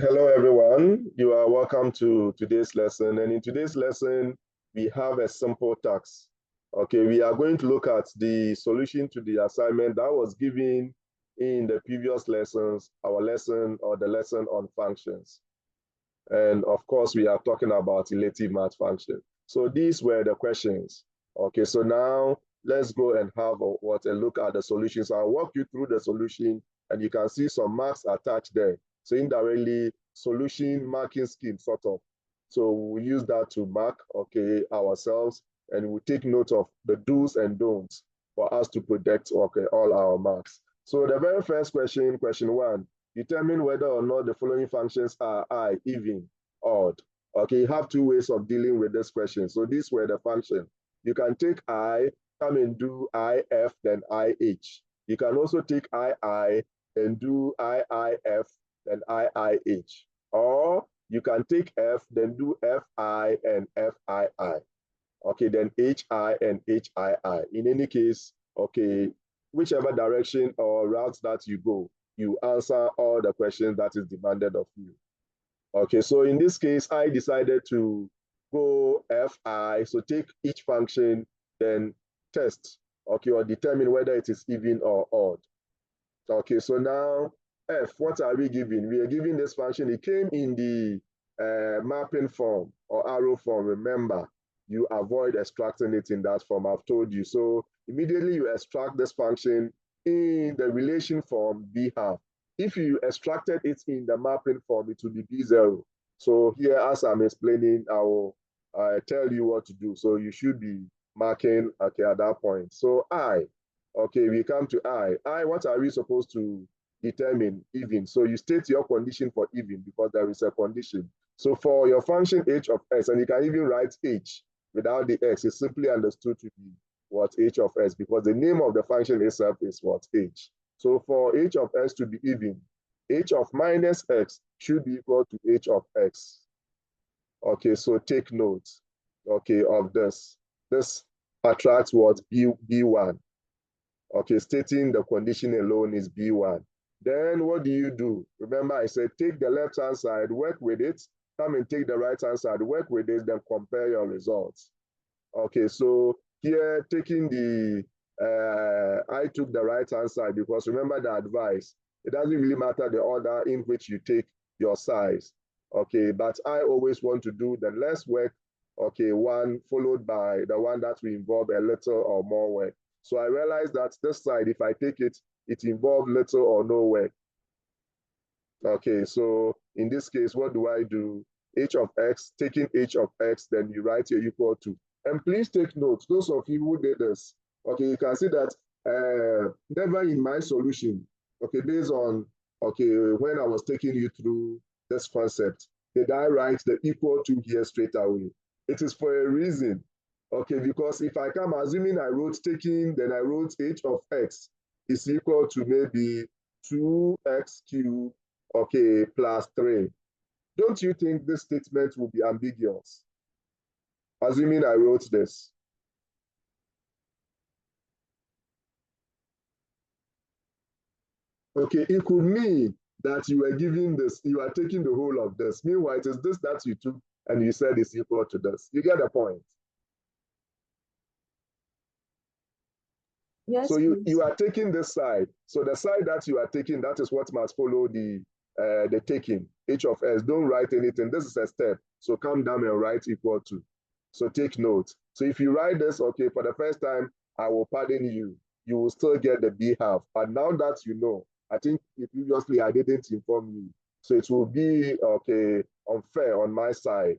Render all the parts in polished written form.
Hello, everyone. You are welcome to today's lesson. And in today's lesson, we have a simple task. Okay, we are going to look at the solution to the assignment that was given in the previous lessons, our lesson or the lesson on functions. And of course, we are talking about relative math function. So these were the questions. Okay, so now let's go and have a look at the solutions. I'll walk you through the solution and you can see some marks attached there. So indirectly, solution marking scheme sort of. So we'll use that to mark, okay, ourselves, and we'll take note of the do's and don'ts for us to protect, okay, all our marks. So the very first question, question one, determine whether or not the following functions are I, even, odd. Okay, you have two ways of dealing with this question. So these were the function. You can take I, come and do IF, then IH. You can also take II and do IIF, then IIH. Or you can take F, then do FI and FII. Okay, then HI and HII. In any case, okay, whichever direction or route that you go, you answer all the questions that is demanded of you. Okay, so in this case, I decided to go FI, so take each function, then test, okay, or determine whether it is even or odd. Okay, so now F, what are we giving? We are giving this function, it came in the mapping form or arrow form. Remember, you avoid extracting it in that form, I've told you. So immediately you extract this function in the relation form B half. If you extracted it in the mapping form, it will be B0. So here, as I'm explaining, I will tell you what to do. So you should be marking, okay, at that point. So I, okay, we come to I, what are we supposed to determine? Even. So you state your condition for even because there is a condition. So for your function h of s, and you can even write h without the x, it's simply understood to be what h of s, because the name of the function itself is what h. So for h of s to be even, h of minus x should be equal to h of x. Okay, so take note, okay, of this. This attracts what? B1. Okay, stating the condition alone is B1. Then what do you do? Remember, I said take the left-hand side, work with it, come and take the right-hand side, work with it, then compare your results. Okay, so here taking the, I took the right-hand side because remember the advice, it doesn't really matter the order in which you take your size. Okay, but I always want to do the less work, okay, one followed by the one that will involve a little or more work. So I realized that this side, if I take it, it involves little or no work. Okay, so in this case, what do I do? H of x, taking h of x, then you write here equal to. And please take note, those of you who did this, okay, you can see that never in my solution, okay, based on, okay, when I was taking you through this concept, did I write the equal to here straight away? It is for a reason, okay, because if I come, assuming I wrote taking, then I wrote h of x is equal to maybe 2x cubed, okay, plus 3. Don't you think this statement will be ambiguous? Assuming I wrote this. Okay, it could mean that you were giving this, you are taking the whole of this. Meanwhile, it is this that you took and you said is equal to this. You get the point? Yes, so you are taking this side. So the side that you are taking, that is what must follow the taking. H of s, don't write anything. This is a step. So come down and write equal to. So take note. So if you write this, okay, for the first time, I will pardon you. You will still get the B half. But now that you know, I think previously I didn't inform you. So it will be, okay, unfair on my side,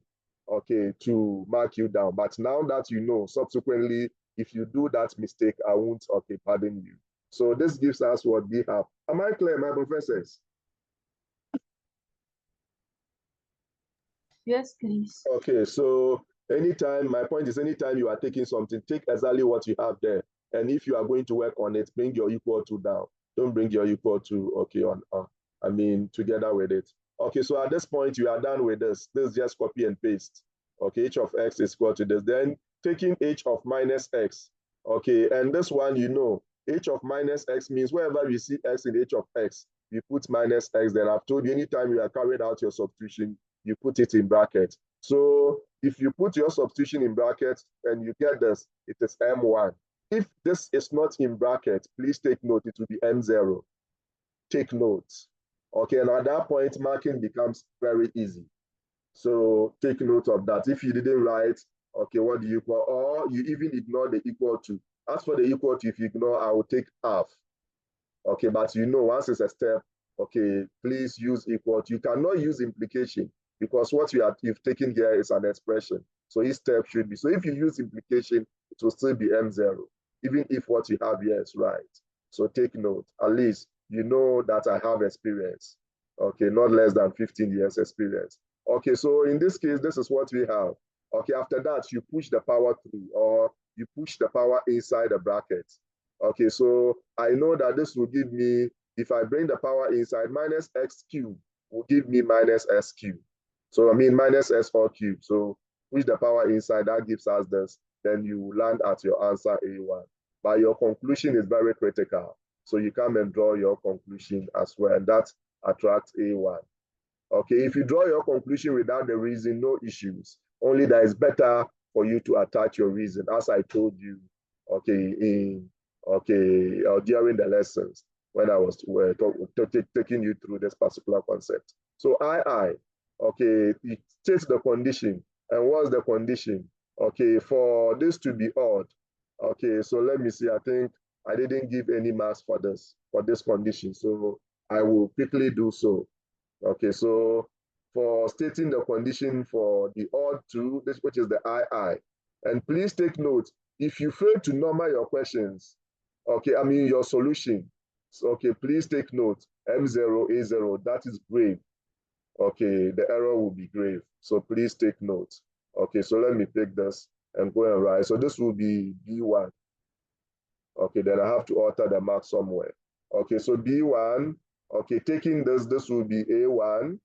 okay, to mark you down. But now that you know, subsequently, if you do that mistake, I won't, okay, pardon you. So this gives us what we have. Am I clear, my professors? Yes, please. Okay, so anytime, my point is anytime you are taking something, take exactly what you have there. And if you are going to work on it, bring your equal to down. Don't bring your equal to, okay, I mean, together with it. Okay, so at this point, you are done with this. This is just copy and paste. Okay, h of x is equal to this. Then taking h of minus x. Okay, and this one, you know, h of minus x means wherever you see x in h of x, we put minus x. Then I've told you anytime you are carrying out your substitution, you put it in brackets. So if you put your substitution in brackets and you get this, it is M1. If this is not in bracket, please take note, it will be M0. Take note. Okay, and at that point, marking becomes very easy. So take note of that. If you didn't write, okay, what do you equal? Or you even ignore the equal to. As for the equal to, if you ignore, I will take half. Okay, but you know, once it's a step, okay, please use equal to. You cannot use implication because what you've taken here is an expression. So each step should be. So if you use implication, it will still be M0, even if what you have here is right. So take note. At least you know that I have experience. Okay, not less than 15 years experience. Okay, so in this case, this is what we have. Okay, after that, you push the power through or you push the power inside the bracket. Okay, so I know that this will give me, if I bring the power inside, minus x cubed will give me minus s cubed. So I mean minus s all cubed. So push the power inside, that gives us this. Then you land at your answer A1. But your conclusion is very critical. So you come and draw your conclusion as well. And that attracts A1. Okay, if you draw your conclusion without the reason, no issues. Only that it's better for you to attach your reason, as I told you, okay, during the lessons when I was taking you through this particular concept. So okay, it states the condition. And what's the condition? Okay, for this to be odd. Okay, so let me see. I think I didn't give any marks for this condition. So I will quickly do so. Okay, so for stating the condition for the odd two, which is the II, and please take note, if you fail to number your questions, okay, I mean your solution, so, okay, please take note, M0, A0, that is grave. Okay, the error will be grave, so please take note. Okay, so let me take this and go and write. So this will be B1. Okay, then I have to alter the mark somewhere. Okay, so B1, okay, taking this will be A1.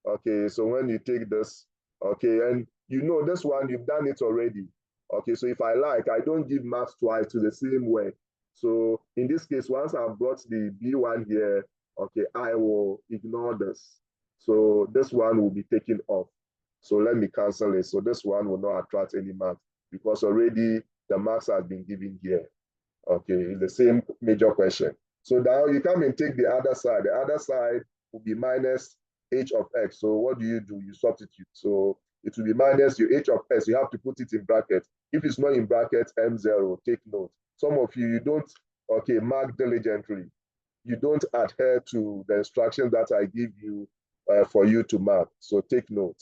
Okay, so when you take this, okay, and you know this one, you've done it already. Okay, so if I like, I don't give marks twice to the same way. So in this case, once I've brought the B1 here, okay, I will ignore this. So this one will be taken off. So let me cancel it. So this one will not attract any marks because already the marks have been given here. Okay, it's the same major question. So now you come and take the other side. The other side will be minus h of x. So what do? You substitute. So it will be minus your h of x. You have to put it in brackets. If it's not in brackets, M0, take note. Some of you don't, okay, mark diligently. You don't adhere to the instructions that I give you for you to mark. So take note.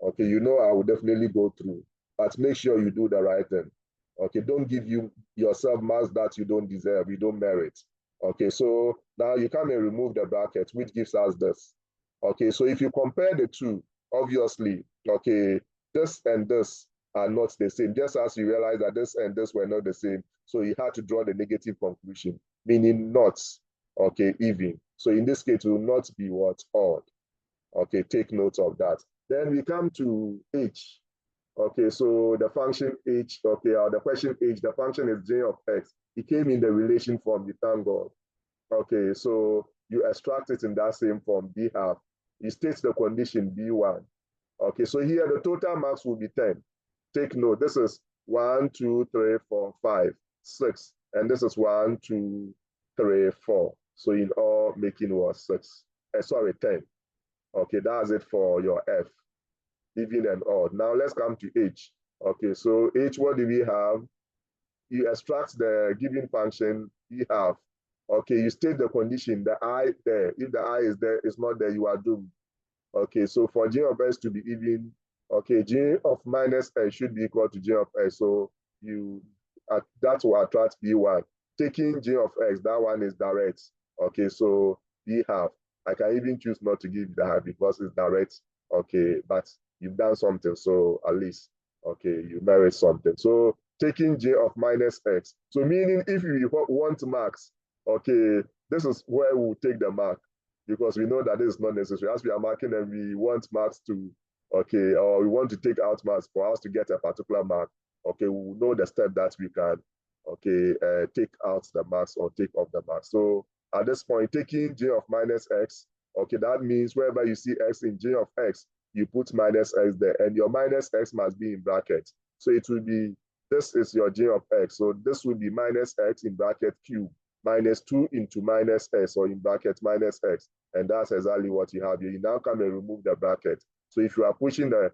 Okay, you know I will definitely go through, but make sure you do the right thing. Okay, don't give yourself marks that you don't deserve, you don't merit. Okay, so now you come and remove the bracket, which gives us this. Okay, so if you compare the two, obviously, okay, this and this are not the same, just as you realize that this and this were not the same. So you had to draw the negative conclusion, meaning not, okay, even. So in this case, it will not be what? Odd. Okay, take note of that. Then we come to h. Okay, so the function h, okay, or the question h, the function is j of x. It came in the relation form, we thank God. Okay, so you extract it in that same form, b half. You state the condition b1. Okay, so here the total marks will be 10. Take note, this is 1, 2, 3, 4, 5, 6. And this is 1, 2, 3, 4. So in all, making was 6. Sorry, 10. Okay, that's it for your F, even and odd. Now let's come to H. Okay, so H, what do we have? You extract the given function, you have. Okay, you state the condition, the I there. If the I is there, it's not there, you are doomed. Okay, so for J of S to be even, okay, J of minus S should be equal to J of S. So that will attract B1. Taking J of X, that one is direct. Okay, so B half. I can even choose not to give the half because it's direct. Okay, but you've done something, so at least, okay, you merit something. So taking J of minus X. So meaning if you want marks, okay, this is where we'll take the mark because we know that this is not necessary. As we are marking and we want marks to, okay, or we want to take out marks for us to get a particular mark, okay, we'll know the step that we can, okay, take out the marks or take off the marks. So at this point, taking J of minus X, okay, that means wherever you see X in J of X, you put minus X there, and your minus X must be in bracket. So it will be, this is your J of X. So this will be minus X in bracket cube, minus 2 into minus S, or in bracket minus X. And that's exactly what you have here. You now come and remove the bracket. So if you are pushing the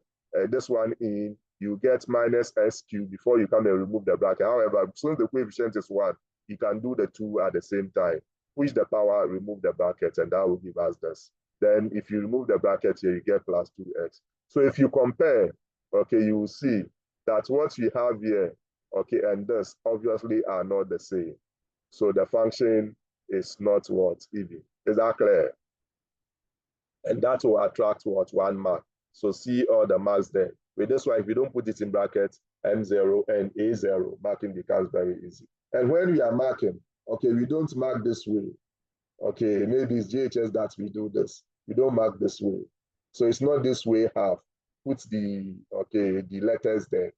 this one in, you get minus S cubed before you come and remove the bracket. However, since the coefficient is 1, you can do the 2 at the same time. Push the power, remove the bracket, and that will give us this. Then if you remove the bracket here, you get plus 2x. So if you compare, okay, you will see that what we have here, okay, and this obviously are not the same. So the function is not what? Even. Is that clear? And that will attract what? 1 mark. So see all the marks there. With this one, if you don't put it in brackets, M0 and A0, marking becomes very easy. And when we are marking, okay, we don't mark this way. Okay, maybe it's JHS that we do this. We don't mark this way. So it's not this way half. Put the, okay, the letters there.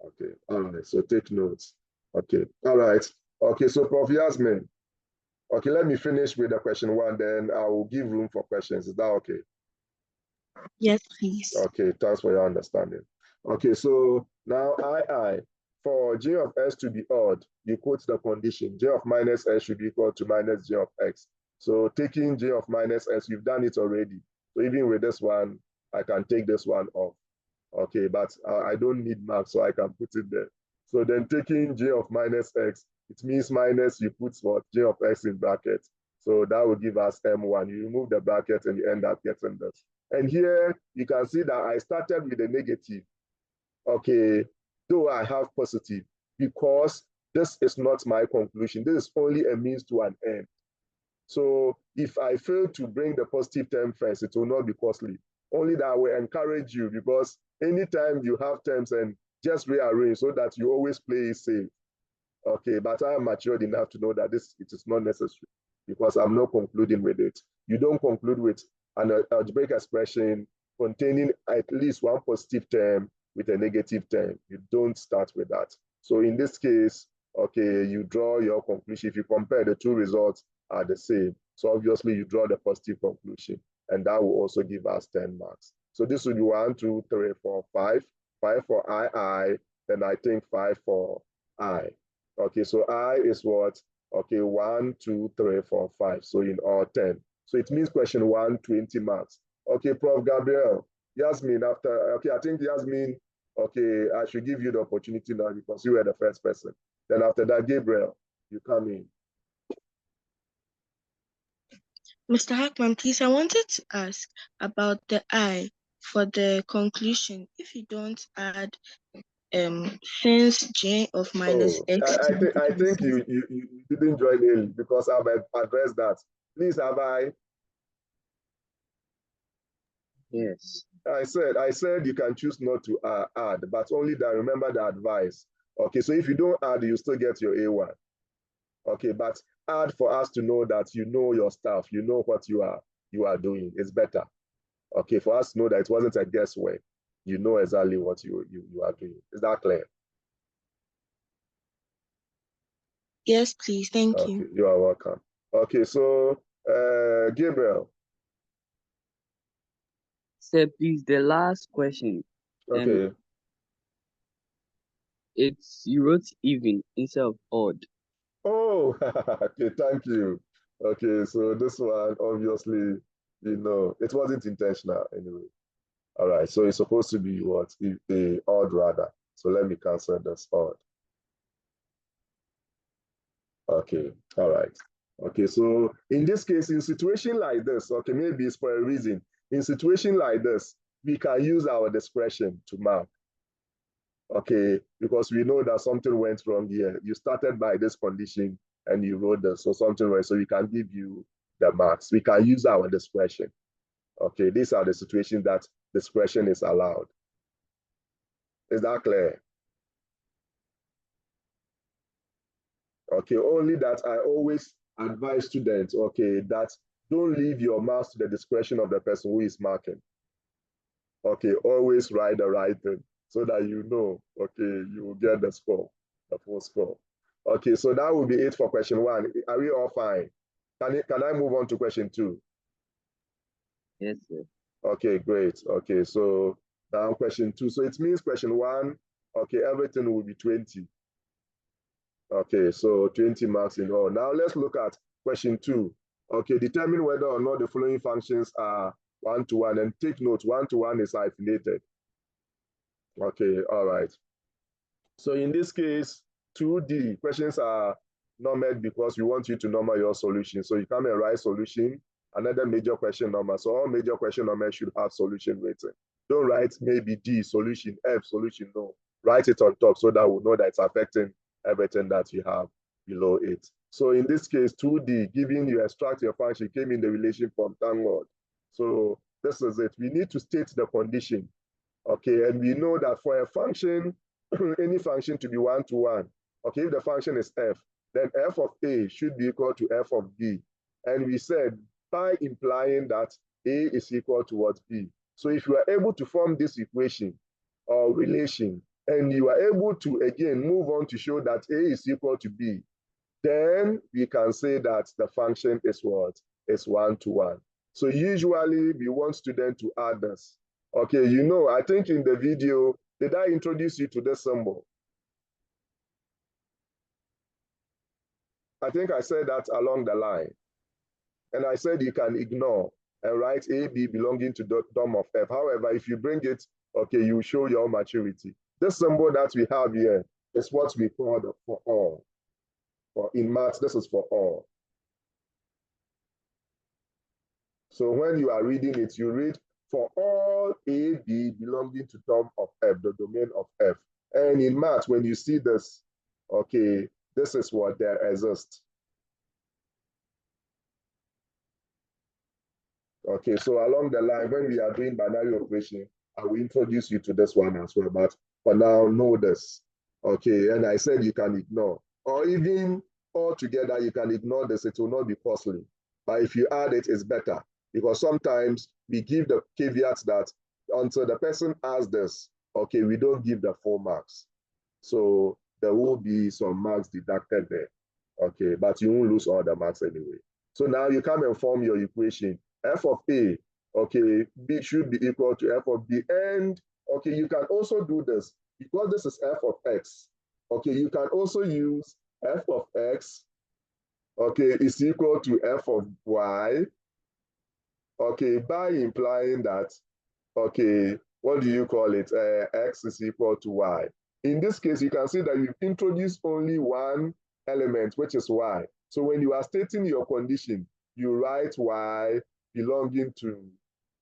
Okay, all right, so take notes. Okay, all right. Okay, so Prof. Yasmin. Okay, let me finish with the question 1, then I will give room for questions. Is that okay? Yes, please. Okay, thanks for your understanding. Okay, so now for J of S to be odd, you quote the condition, J of minus S should be equal to minus J of X. So taking J of minus S, you've done it already. So even with this one, I can take this one off. Okay, but I don't need marks, so I can put it there. So then taking J of minus X, it means minus, you put what? J of X in brackets. So that will give us M1. You remove the bracket and you end up getting this. And here you can see that I started with a negative. Okay, though I have positive, because this is not my conclusion. This is only a means to an end. So if I fail to bring the positive term first, it will not be costly. Only that I will encourage you, because anytime you have terms, and just rearrange so that you always play it safe. Okay, but I am matured enough to know that it is not necessary, because I'm not concluding with it. You don't conclude with an algebraic expression containing at least one positive term with a negative term. You don't start with that. So in this case, okay, you draw your conclusion. If you compare, the two results are the same. So obviously you draw the positive conclusion, and that will also give us 10 marks. So this will be 1, 2, 3, 4, 5. 5 for I, then I think 5 for I. Okay, so I is what? Okay, 1, 2, 3, 4, 5. So in all 10. So it means question 1, 20 marks. Okay, Prof. Gabriel, Yasmin, after, okay, I think Yasmin, okay, I should give you the opportunity now because you were the first person. Then after that, Gabriel, you come in. Mr. Hackman, please, I wanted to ask about the I for the conclusion. If you don't add since J of minus X. I think you didn't join early because I've addressed that. Please, have I? Yes. I said you can choose not to add, but only that, remember the advice. Okay, so if you don't add, you still get your A1. Okay, but add for us to know that you know your stuff, you know what you are doing. It's better. Okay, for us to know that it wasn't a guesswork. You know exactly what you are doing. Is that clear? Yes, please. Thank you. You are welcome. Okay, so Gabriel. Sir, please, the last question. Okay. You wrote even instead of odd. Oh, okay, thank you. Okay, so this one, obviously, it wasn't intentional anyway. All right, so it's supposed to be what? A odd rather. So let me cancel this odd. Okay, all right. Okay, so in this case, in situation like this, okay, maybe it's for a reason. In situation like this, we can use our discretion to mark. Okay, because we know that something went wrong here. You started by this condition and you wrote this, so something wrong, so we can give you the marks. We can use our discretion. Okay, these are the situations that discretion is allowed. Is that clear? Okay, only that I always advise students, okay, that don't leave your marks to the discretion of the person who is marking. Okay, always write the right thing so that you know, okay, you will get the score, the full score. Okay, so that will be it for question 1. Are we all fine? Can I move on to question 2? Yes, sir. Okay, great. Okay, so now question 2. So it means question 1, okay, everything will be 20. Okay, so 20 marks in all. Now let's look at question 2. Okay, determine whether or not the following functions are one-to-one, and take note, one-to-one is hyphenated. Okay, all right. So in this case, 2D questions are numbered because we want you to number your solution. So you come and write solution, another major question number. So all major question numbers should have solution written. Don't write maybe D solution, F solution, no. Write it on top so that we'll know that it's affecting everything that you have below it. So in this case, 2D, given you extract your function, came in the relation form, thank God. So this is it. We need to state the condition. Okay, and we know that for a function, any function to be one-to-one, okay, if the function is f, then f of a should be equal to f of b. And we said by implying that a is equal to what b. So if you are able to form this equation or relation, and you are able to again move on to show that a is equal to b, then we can say that the function is what? Is one-to-one. So usually we want students to add this. Okay, you know, I think in the video, did I introduce you to this symbol? I think I said that along the line. And I said you can ignore and write AB belonging to the DOM of F. However, if you bring it, okay, you show your maturity. This symbol that we have here is what we call the for all. Or in maths, this is for all. So when you are reading it, you read for all AB belonging to DOM of F, the domain of F. And in math, when you see this, okay, this is what there exists. Okay, so along the line, when we are doing binary operation, I will introduce you to this one as well. But for now, know this. Okay, and I said you can ignore. Or even altogether, you can ignore this. It will not be costly. But if you add it, it's better. Because sometimes we give the caveats that until the person adds this, okay, we don't give the full marks. So there will be some marks deducted there. Okay, but you won't lose all the marks anyway. So now you come and form your equation. F of A, okay, B should be equal to F of B. And okay, you can also do this because this is F of X. Okay, you can also use F of X, okay, is equal to F of Y. Okay, by implying that, okay, what do you call it? X is equal to Y. In this case, you can see that you've introduced only one element, which is Y. So when you are stating your condition, you write Y belonging to,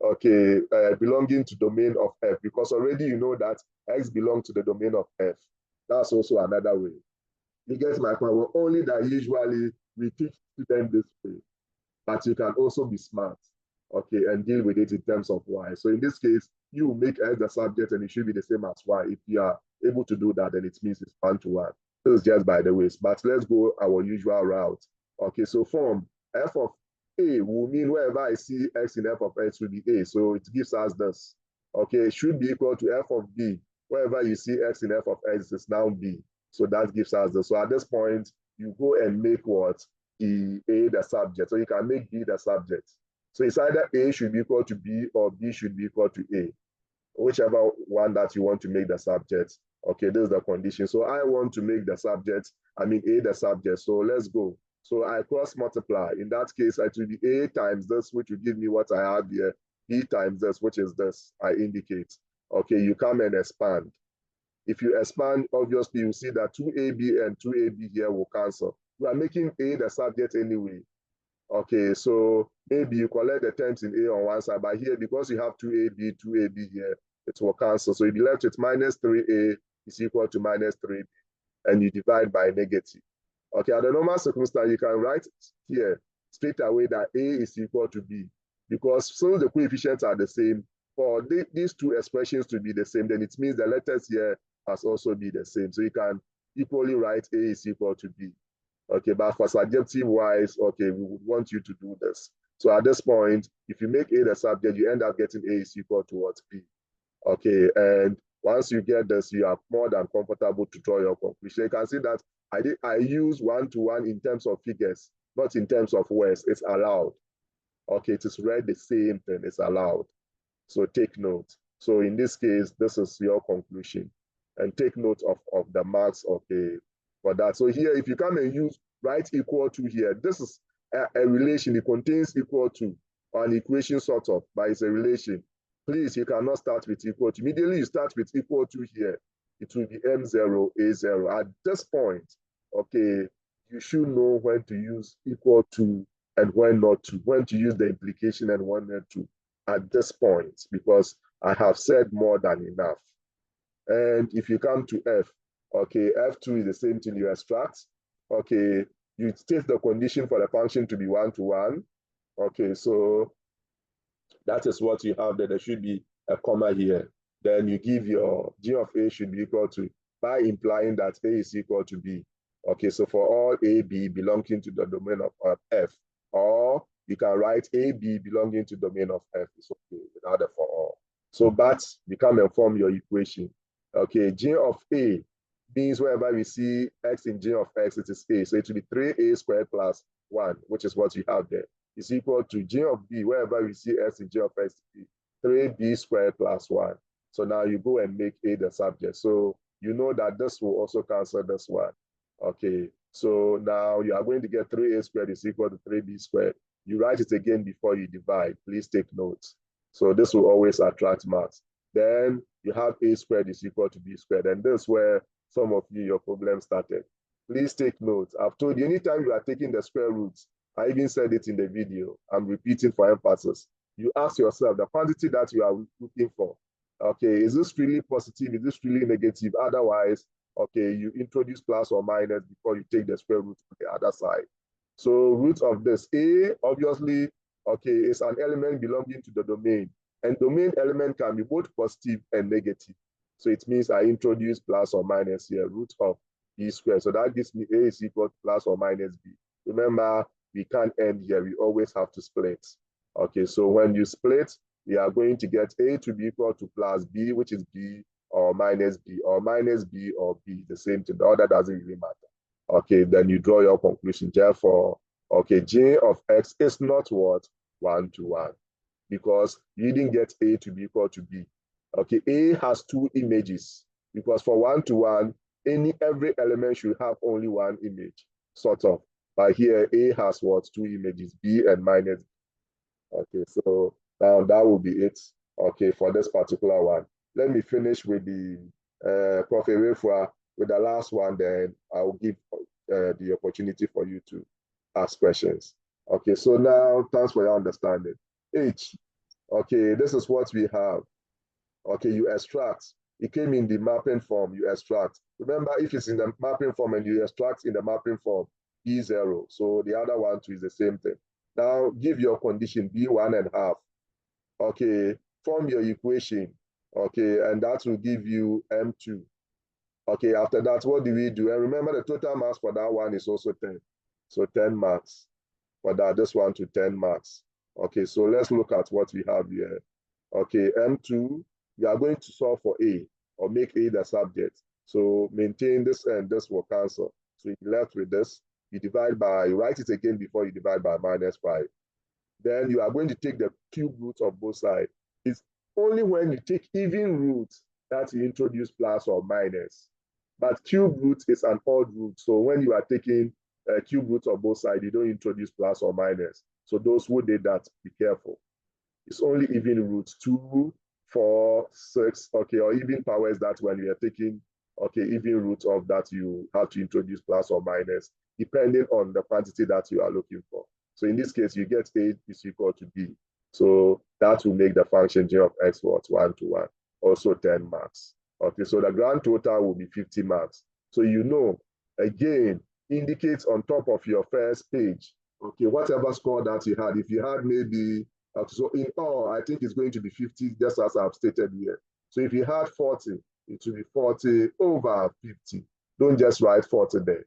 okay, belonging to domain of F, because already you know that X belongs to the domain of F. That's also another way. You get my point? Well, only that usually we teach students this way, but you can also be smart, okay, and deal with it in terms of Y. So in this case, you make X the subject and it should be the same as Y. If you are able to do that, then it means it's one-to-one. This is just by the way, but let's go our usual route. Okay, so form F of A will mean wherever I see X in F of X will be A. So it gives us this. Okay, it should be equal to F of B. Wherever you see X in F of X is now B. So that gives us this. So at this point, you go and make what? A the subject. So you can make B the subject. So it's either A should be equal to B or B should be equal to A, whichever one that you want to make the subject. Okay, this is the condition. So I want to make the subject, I mean A the subject. So let's go. So I cross multiply. In that case, it will be A times this, which will give me what I have here. B times this, which is this, I indicate. Okay, you come and expand. If you expand, obviously you see that 2AB and 2AB here will cancel. We are making A the subject anyway. Okay, so maybe you collect the terms in A on one side, but here, because you have 2AB here, it will cancel. So you'll be left with minus 3A is equal to minus 3B, and you divide by negative. Okay, at the normal circumstance, you can write here straight away that A is equal to B, because since the coefficients are the same, for these two expressions to be the same, then it means the letters here must also be the same. So you can equally write A is equal to B. Okay, but for subjective wise, okay, we would want you to do this. So at this point, if you make A the subject, you end up getting A is equal to what? B. Okay, and once you get this, you are more than comfortable to draw your conclusion. You can see that I use one-to-one in terms of figures, not in terms of words, it's allowed. Okay, it is read the same thing, it's allowed. So take note. So in this case, this is your conclusion. And take note of the marks, okay, for that. So here, if you come and use write equal to here, this is a relation. It contains equal to, or an equation sort of, but it's a relation. Please, you cannot start with equal to. Immediately you start with equal to here, it will be M0, A0. At this point, okay, you should know when to use equal to and when not to, when to use the implication and when not to at this point, because I have said more than enough. And if you come to F, okay, F2 is the same thing you extract. Okay, you state the condition for the function to be 1-to-1. Okay, so that is what you have there. There should be a comma here. Then you give your G of A should be equal to, by implying that A is equal to B. Okay, so for all A, B belonging to the domain of F, or you can write A, B belonging to the domain of F. It's okay without the for all. So, but you can inform your equation. Okay, G of A means wherever we see X in G of X, it is A. So it will be 3A squared plus 1, which is what you have there, is equal to G of B, wherever we see S in G of X, 3B squared plus 1. So now you go and make A the subject. So you know that this will also cancel this one. Okay, so now you are going to get 3A squared is equal to 3B squared. You write it again before you divide. Please take notes. So this will always attract marks. Then you have A squared is equal to B squared. And this is where some of you, your problem started. Please take notes. I've told you, anytime you are taking the square roots, I even said it in the video, I'm repeating for emphasis. You ask yourself the quantity that you are looking for. Okay, is this really positive? Is this really negative? Otherwise, okay, you introduce plus or minus before you take the square root to the other side. So root of this, A, obviously, okay, is an element belonging to the domain. And domain element can be both positive and negative. So it means I introduce plus or minus here, root of B squared. So that gives me A is equal to plus or minus B. Remember, we can't end here. We always have to split. Okay, so when you split, we are going to get A to be equal to plus B, which is B, or minus B, or minus B, or B, the same thing. The order doesn't really matter. Okay, then you draw your conclusion. Therefore, okay, J of X is not what? 1-to-1, because you didn't get A to be equal to B. Okay, A has two images, because for 1-to-1, every element should have only one image, sort of. But here, A has what? Two images, B and minus B. Okay, so now that will be it, okay, for this particular one. Let me finish with the Prof. Refua with the last one, then I'll give the opportunity for you to ask questions. Okay, so now, thanks for your understanding. H, okay, this is what we have. Okay, you extract. It came in the mapping form, you extract. Remember, if it's in the mapping form and you extract in the mapping form, B0. So the other one too is the same thing. Now give your condition B1.5. Okay, form your equation. Okay, and that will give you M2. Okay, after that, what do we do? And remember, the total marks for that one is also 10. So 10 marks for that, this one to 10 marks. Okay, so let's look at what we have here. Okay, M2, we are going to solve for A, or make A the subject. So maintain this and this will cancel. So you're left with this. You divide by, you write it again before you divide by -5. Then you are going to take the cube root of both sides. It's only when you take even roots that you introduce plus or minus. But cube root is an odd root. So when you are taking cube roots of both sides, you don't introduce plus or minus. So those who did that, be careful. It's only even roots 2, 4, 6, okay, or even powers that when you are taking, okay, even root of that, you have to introduce plus or minus, depending on the quantity that you are looking for. So in this case, you get A is equal to B. So that will make the function J of X what? 1-to-1, also 10 marks. Okay, so the grand total will be 50 marks. So you know, again, indicates on top of your first page, okay, whatever score that you had, if you had maybe, so in all, I think it's going to be 50, just as I've stated here. So if you had 40, it will be 40 over 50. Don't just write 40 there.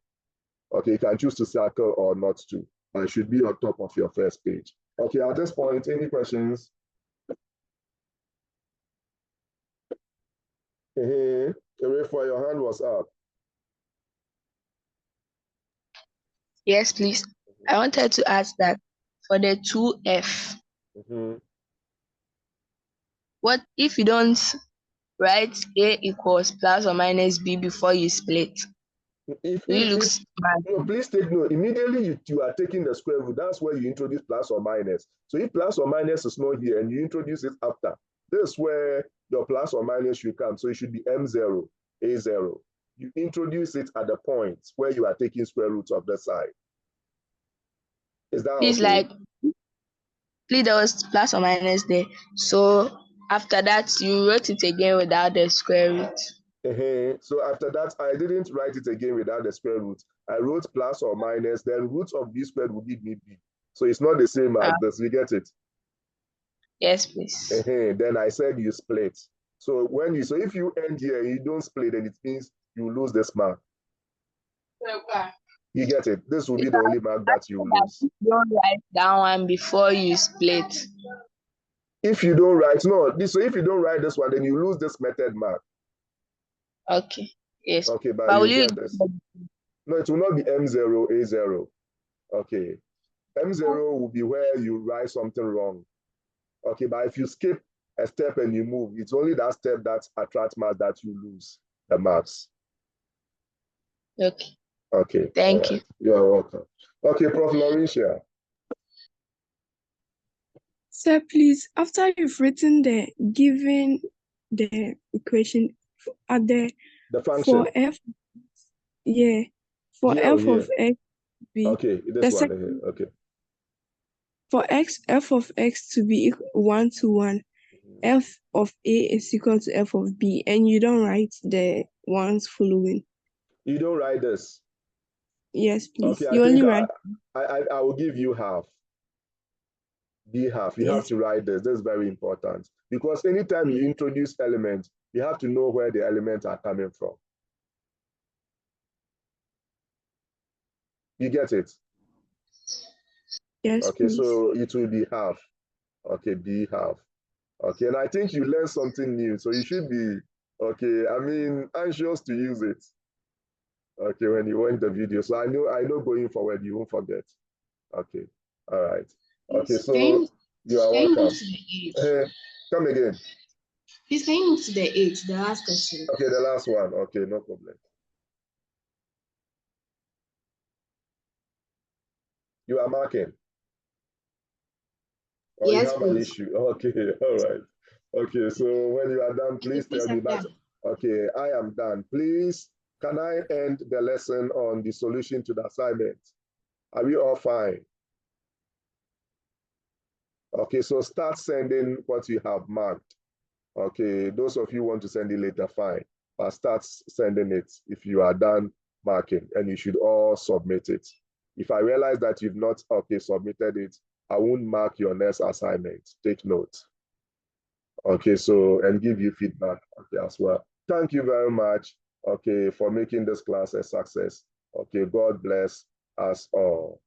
Okay, you can choose to circle or not to, but it should be on top of your first page. Okay, at this point, any questions? For your hand was up. Yes, please. I wanted to ask that for the 2F, what if you don't write A equals plus or minus B before you split? No, please take note. Immediately you are taking the square root. That's where you introduce plus or minus. So if plus or minus is not here and you introduce it after, this is where your plus or minus should come. So it should be M0, A0. You introduce it at the point where you are taking square roots of the side. Is that Please, okay? Please, there was plus or minus there. So after that, you wrote it again without the square root. So after that, I didn't write it again without the square root. I wrote plus or minus, then root of b squared would give me b. So it's not the same as this. You get it? Yes, please. Then I said you split. So if you end here and you don't split, then it means you lose this mark. You get it? This will be the only mark that you lose. You don't write that one before you split. If you don't write, so if you don't write this one, then you lose this method mark. Okay. Yes. Okay, but you get this. No, it will not be M0, A0. Okay. M0 will be where you write something wrong. Okay, but if you skip a step and you move, it's only that step that attracts marks that you lose the marks. Okay. Okay. Thank you. You are welcome. Okay, Prof. Laurentia. Sir, please, after you've written given the equation at the function for f, for f of x be okay, this one here. Okay. For f of x to be 1 to 1, f of a is equal to f of b, and you don't write the ones following. You don't write this? Yes, please. Okay, You only write. I will give you half. B half. You have to write this. This is very important because anytime you introduce elements, you have to know where the elements are coming from. You get it? Yes. Okay, please. so it will be half. Okay, B half. Okay, and I think you learned something new, so you should be anxious to use it. Okay, when you watch the video. So I know going forward you won't forget. Okay, all right. Okay, so you are welcome. Come again. Please, can you move to the 8, the last question? Okay, the last one. Okay, no problem. You are marking? Or yes, you have an issue? Okay, all right. Okay, so when you are done, please tell me that. Okay, I am done. Please, can I end the lesson on the solution to the assignment? Are we all fine? Okay, so start sending what you have marked. Okay, those of you who want to send it later, fine. But start sending it if you are done marking, and you should all submit it. If I realize that you've not submitted it, I won't mark your next assignment. Take note. Okay, so and give you feedback as well. Thank you very much, for making this class a success. Okay, God bless us all.